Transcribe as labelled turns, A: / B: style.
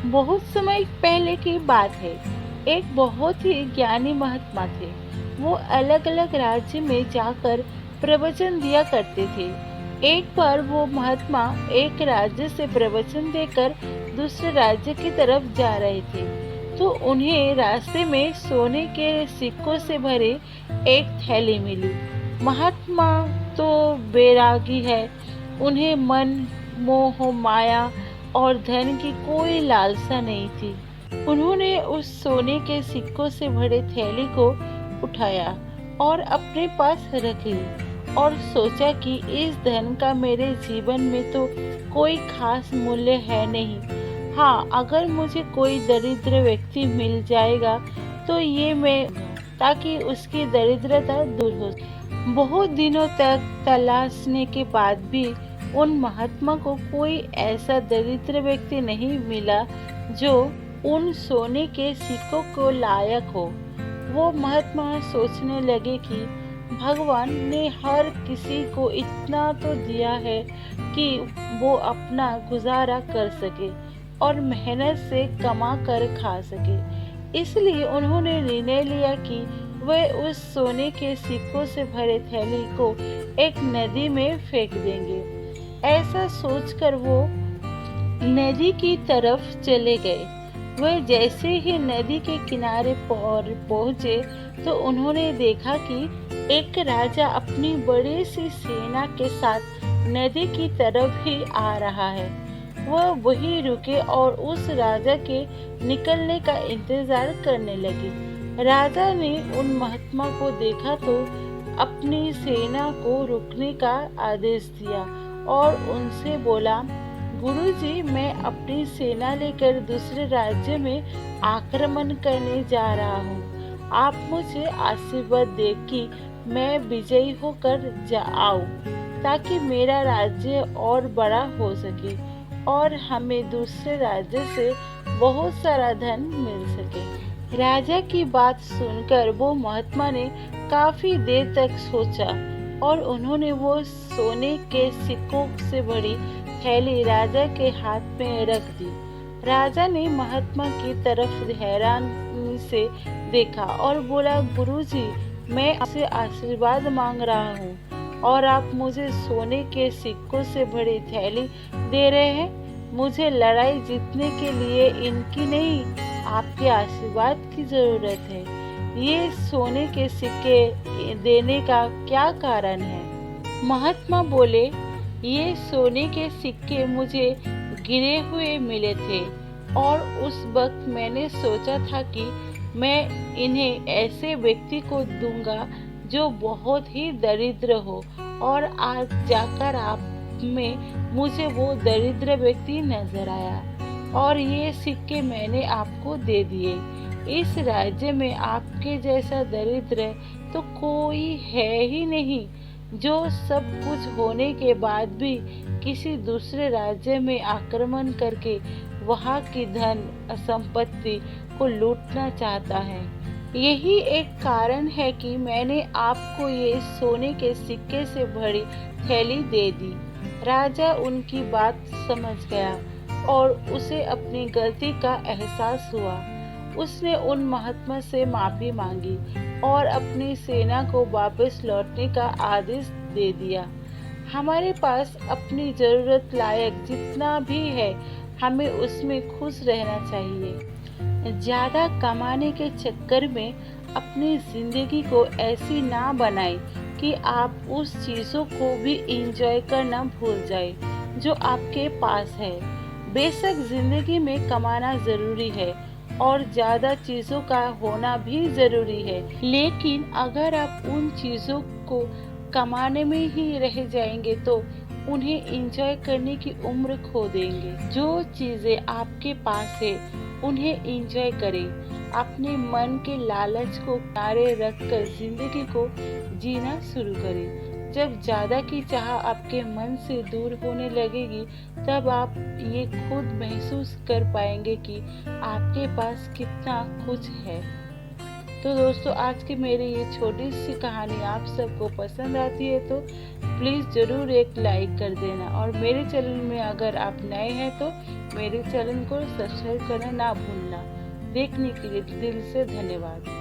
A: बहुत समय पहले की बात है। एक बहुत ही ज्ञानी महात्मा थे। वो अलग अलग राज्य में जाकर प्रवचन दिया करते थे। एक बार वो महात्मा एक राज्य से प्रवचन देकर दूसरे राज्य की तरफ जा रहे थे, तो उन्हें रास्ते में सोने के सिक्कों से भरे एक थैली मिली। महात्मा तो बैरागी है, उन्हें मन, मोह, माया और धन की कोई लालसा नहीं थी। उन्होंने उस सोने के सिक्कों से भरे थैली को उठाया और अपने पास रख ली और सोचा कि इस धन का मेरे जीवन में तो कोई खास मूल्य है नहीं। हाँ, अगर मुझे कोई दरिद्र व्यक्ति मिल जाएगा तो ये मैं, ताकि उसकी दरिद्रता दूर हो। बहुत दिनों तक तलाशने के बाद भी उन महात्मा को कोई ऐसा दरिद्र व्यक्ति नहीं मिला जो उन सोने के सिक्कों को लायक हो। वो महात्मा सोचने लगे कि भगवान ने हर किसी को इतना तो दिया है कि वो अपना गुजारा कर सके और मेहनत से कमा कर खा सके। इसलिए उन्होंने निर्णय लिया कि वे उस सोने के सिक्कों से भरे थैली को एक नदी में फेंक देंगे। ऐसा सोचकर वो नदी की तरफ चले गए। वह जैसे ही नदी के किनारे पहुंचे तो उन्होंने देखा कि एक राजा अपनी बड़ी सी सेना के साथ नदी की तरफ ही आ रहा है। वह वहीं रुके और उस राजा के निकलने का इंतजार करने लगे। राजा ने उन महात्मा को देखा तो अपनी सेना को रुकने का आदेश दिया और उनसे बोला, गुरुजी, मैं अपनी सेना लेकर दूसरे राज्य में आक्रमण करने जा रहा हूँ। आप मुझे आशीर्वाद दें कि मैं विजयी होकर आऊं, ताकि मेरा राज्य और बड़ा हो सके और हमें दूसरे राज्य से बहुत सारा धन मिल सके। राजा की बात सुनकर वो महात्मा ने काफी देर तक सोचा और उन्होंने वो सोने के सिक्कों से भरी थैली राजा के हाथ में रख दी। राजा ने महात्मा की तरफ हैरानी से देखा और बोला, गुरुजी, मैं आपसे आशीर्वाद मांग रहा हूँ और आप मुझे सोने के सिक्कों से भरी थैली दे रहे हैं। मुझे लड़ाई जीतने के लिए इनकी नहीं, आपके आशीर्वाद की जरूरत है। ये सोने के सिक्के देने का क्या कारण है? महात्मा बोले, ये सोने के सिक्के मुझे गिरे हुए मिले थे और उस वक्त मैंने सोचा था कि मैं इन्हें ऐसे व्यक्ति को दूंगा जो बहुत ही दरिद्र हो, और आज जाकर आप में मुझे वो दरिद्र व्यक्ति नजर आया और ये सिक्के मैंने आपको दे दिए। इस राज्य में आपके जैसा दरिद्र तो कोई है ही नहीं, जो सब कुछ होने के बाद भी किसी दूसरे राज्य में आक्रमण करके वहां की धन संपत्ति को लूटना चाहता है। यही एक कारण है कि मैंने आपको ये सोने के सिक्के से भरी थैली दे दी। राजा उनकी बात समझ गया और उसे अपनी गलती का एहसास हुआ। उसने उन महात्मा से माफी मांगी और अपनी सेना को वापस लौटने का आदेश दे दिया। हमारे पास अपनी जरूरत लायक जितना भी है, हमें उसमें खुश रहना चाहिए। ज्यादा कमाने के चक्कर में अपनी जिंदगी को ऐसी ना बनाएं कि आप उस चीजों को भी एंजॉय करना भूल जाए जो आपके पास है। बेशक जिंदगी में कमाना जरूरी है और ज्यादा चीजों का होना भी जरूरी है, लेकिन अगर आप उन चीजों को कमाने में ही रह जाएंगे तो उन्हें एंजॉय करने की उम्र खो देंगे। जो चीजें आपके पास है उन्हें एंजॉय करें। अपने मन के लालच को किनारे रखकर जिंदगी को जीना शुरू करें। जब ज्यादा की चाह आपके मन से दूर होने लगेगी, तब आप ये खुद महसूस कर पाएंगे कि आपके पास कितना कुछ है। तो दोस्तों, आज की मेरी ये छोटी सी कहानी आप सबको पसंद आती है तो प्लीज़ ज़रूर एक लाइक कर देना, और मेरे चैनल में अगर आप नए हैं तो मेरे चैनल को सब्सक्राइब करना ना भूलना। देखने के लिए दिल से धन्यवाद।